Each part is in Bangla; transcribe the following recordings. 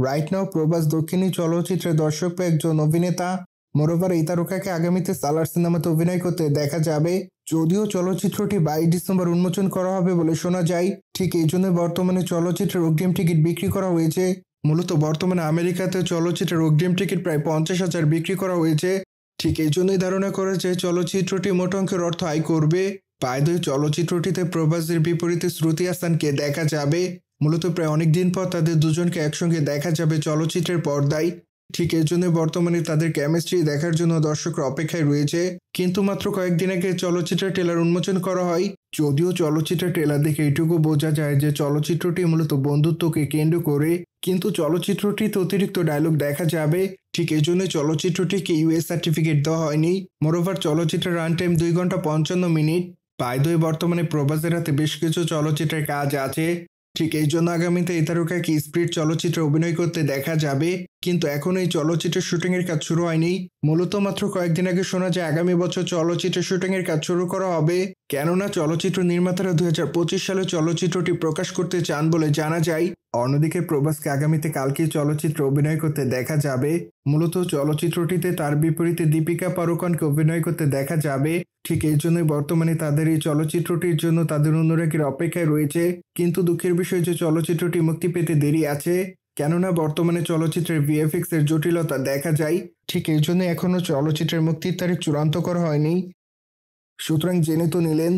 রাইট নাও প্রভাস দক্ষিণী চলচ্চিত্রে দর্শক পেয়ে একজন অভিনেতা। মোরওভার এই তারকাকে আগামীতে সালার সিনেমাতে অভিনয় করতে দেখা যাবে। যদিও চলচ্চিত্রটি 22 ডিসেম্বর উন্মোচন করা হবে বলে শোনা যায়। ঠিক এই জন্য বর্তমানে চলচ্চিত্রের অগ্রিম টিকিট বিক্রি করা হয়েছে। মূলত বর্তমানে আমেরিকাতে চলচ্চিত্রের অগ্রিম টিকিট প্রায় 50,000 বিক্রি করা হয়েছে। ঠিক এই জন্যই ধারণা করেছে চলচ্চিত্রটি মোটা অঙ্কের অর্থ আয় করবে। বাই চলচ্চিত্রটিতে প্রভাসের বিপরীতে শ্রুতি হাসানকে দেখা যাবে। মূলত প্রায় অনেক দিন পর তাদের দুজনকে একসঙ্গে দেখা যাবে চলচ্চিত্রের পর্দায়। ঠিক এর জন্য বর্তমানে তাদের কেমিস্ট্রি দেখার জন্য দর্শকরা অপেক্ষায় রয়েছে। কিন্তু মাত্র কয়েকদিন আগে চলচ্চিত্রের ট্রেলার উন্মোচন করা হয়। যদিও চলচ্চিত্রের ট্রেলার দেখে এটুকু বোঝা যায় যে চলচ্চিত্রটি মূলত বন্ধুত্বকে কেন্দ্র করে, কিন্তু চলচ্চিত্রটিতে অতিরিক্ত ডায়লগ দেখা যাবে। ঠিক এই জন্য চলচ্চিত্রটিকে ইউএস সার্টিফিকেট দেওয়া হয়নি। মোরওভার চলচ্চিত্রের রান টাইম 2 ঘন্টা 55 মিনিট। বর্তমানে প্রভাসের হাতে বেশ কিছু চলচ্চিত্রের কাজ আছে। ঠিক এই জন্য আগামীতে এই তারকাকে স্পিরিট চলচ্চিত্রে অভিনয় করতে দেখা যাবে। কিন্তু এখন এই চলচ্চিত্রের শুটিং এর কাজ শুরু হয়নি। মূলত মাত্র কয়েকদিন আগে শোনা যায় আগামী বছর চলচ্চিত্রের শুটিং এর কাজ শুরু করা হবে। কেননা চলচ্চিত্র নির্মাতারা 2025 সালে চলচ্চিত্রটি প্রকাশ করতে চান বলে জানা যায়। অন্যদিকে প্রভাসকে আগামীতে কালকেই চলচ্চিত্রে অভিনয় করতে দেখা যাবে। মূলত চলচ্চিত্রটিতে তার বিপরীতে দীপিকা পাড়ুকোনকে অভিনয় করতে দেখা যাবে। ঠিক এই জন্যই বর্তমানে তাদের এই চলচ্চিত্রটির জন্য তাদের অনুরাগীর অপেক্ষায় রয়েছে। কিন্তু দুঃখের বিষয় যে চলচ্চিত্রটি মুক্তি পেতে দেরি আছে। কেননা বর্তমানে চলচ্চিত্রের ভিএফএক্স এর জটিলতা দেখা যায়। ঠিক এই জন্য এখনো চলচ্চিত্রের মুক্তির তারিখ চূড়ান্ত করা হয়নি। সুতরাং জেনে তো নিলেন,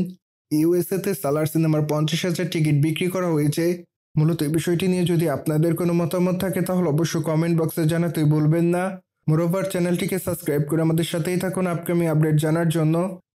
ইউএসএতে সালার সিনেমার 50,000 টিকিট বিক্রি করা হয়েছে। মূলত এই বিষয়টি নিয়ে যদি আপনাদের কোনো মতামত থাকে তাহলে অবশ্যই কমেন্ট বক্সে জানাতে ভুলবেন না। মোরওভার চ্যানেলটিকে সাবস্ক্রাইব করে আমাদের সাথেই থাকুন আপকামিং আপডেট জানার জন্য।